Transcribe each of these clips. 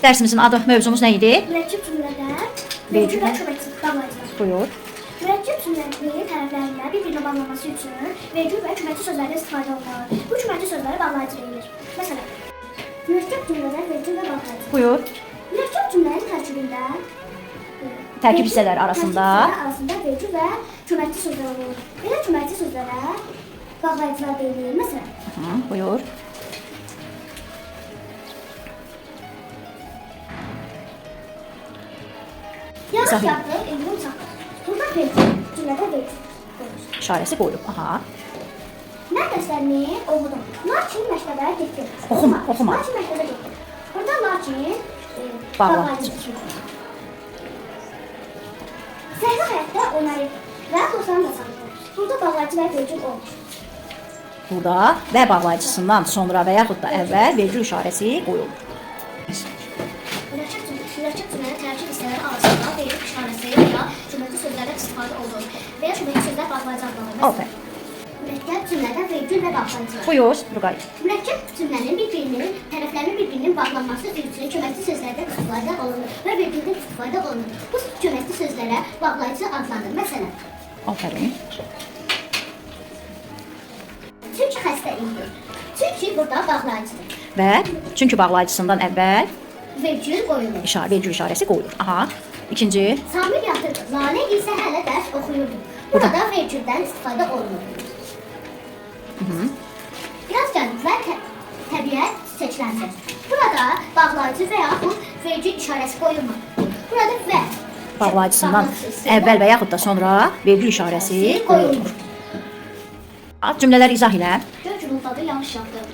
Dərsimizin adı, mövzumuz nə idi? Mürəkkəb cümlələr, vergül və köməkçi bağlayıcılar. Buyur. Mürəkkəb cümlələri tərəflərində bir-birinə bağlanması üçün vergül və köməkçi sözlərdən istifadə olunur. Bu köməkçi sözlərə bağlayıcı deyilir. Məsələn, mürəkkəb cümlələr vergül və bağlayıcı. Buyur. Mürəkkəb cümlənin tərkibində Tərkib hissələri arasında vergül və köməkçi sözlər olur. Belə köməkçi sözlərə bağlayıcılar deyilir. Məsələn, Buyur. yağış İzah yağdı, ildırım çaxdı. Burada vergül, cümlədə vergül qoyulur. İşarəsi qoyulub. Aha. Mən dərslərini oxudum. Lakin məktəbə getdim. Oxuma. Lakin məktəbə getdim. Burada lakin Bağlayıcı. Səhra həyatda oynayır və dostlarını da tanıyır. Burada bağlayıcı və vergül olmur. Burada və bağlayıcısından sonra və yaxud da əvvəl vergül işarəsi qoyulur. Mürəkkəb cümlənin tərkib hissələri arasında vergül işarəsi və ya köməkçi sözlərdən istifadə olunur. Və ya köməkçi sözlər bağlayıcı adlanır. Aferin. Mürəkkəb cümlədən vergül və bağlayıcılar. Buyur, Turqay. Mürəkkəb cümlənin tərəflərinin bir-birinin bağlanması üçün köməkçi sözlərdən istifadə olunur və vergüldən istifadə olunur. Bu köməkçi sözlərə bağlayıcı adlanır. Məsələn, Aferin. çünki xəstə idi. Çünki burada bağlayıcıdır. Və çünki bağlayıcısından əvvəl Vergül qoyulur. vergül işarəsi qoyulur. Aha. İkinci. Samir yatırdı. Lalə isə hələ dərs oxuyurdu. Burada vergüldən istifadə olunur. Yaz gəldi və təbiət çiçəkləndi. Burada bağlayıcı və yaxud vergül işarəsi qoyulmur. Burada və Bağlayıcısından əvvəl və yaxud da sonra vergül işarəsi qoyulur. Cümlələri izah elə. Gör güruldadı, yağış yağdı.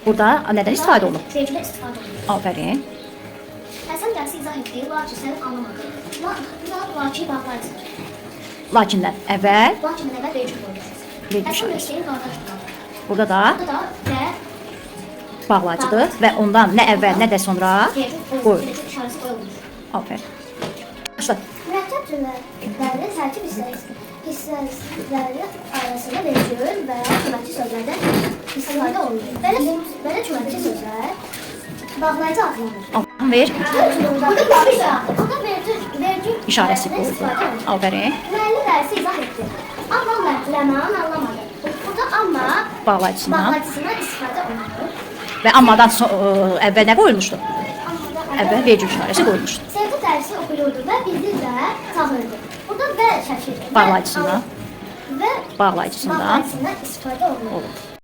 Burada nədən istifadə olunur? Vergülə istifadə olunur. Aferin. Həsən dərsi izah etdi, lakin sən anlamadın. Lakin bağlayıcıdır. Lakindən əvvəl Lakin əvvəl vergül qoyulur. vergül Həsən işarəsi. Hüseyin qardaşdır. Burada da Burada da və bağlayıcıdır və ondan nə əvvəl, nə də sonra vergül qoyulur. işarəsi qoyulur. Aferin. Başla. Mürəkkəb cümlələri tərkib hissələri arasında vergül və köməkçi sözlərdən istifadə olunur. Belə köməkçi sözlər bağlayıcı adlanır. Aferin. Ver. Burada vergül İşarəsi qoyulur. Aferin. Müəllim dərsi izah etdi. Amma Ləman anlamadı. Burada amma Bağlayıcısından bağlayıcısından istifadə olunur. və ammadan əvvəl nə qoyulmuşdu? Əvvəl vergül işarəsi qoyulmuşdu. Sevgi dərsi oxuyurdu və bizi də tanırdı. Burada və şəkil. Bağlayıcısından. Və Bağlayıcısından bağlayıcısından istifadə olunur. olur.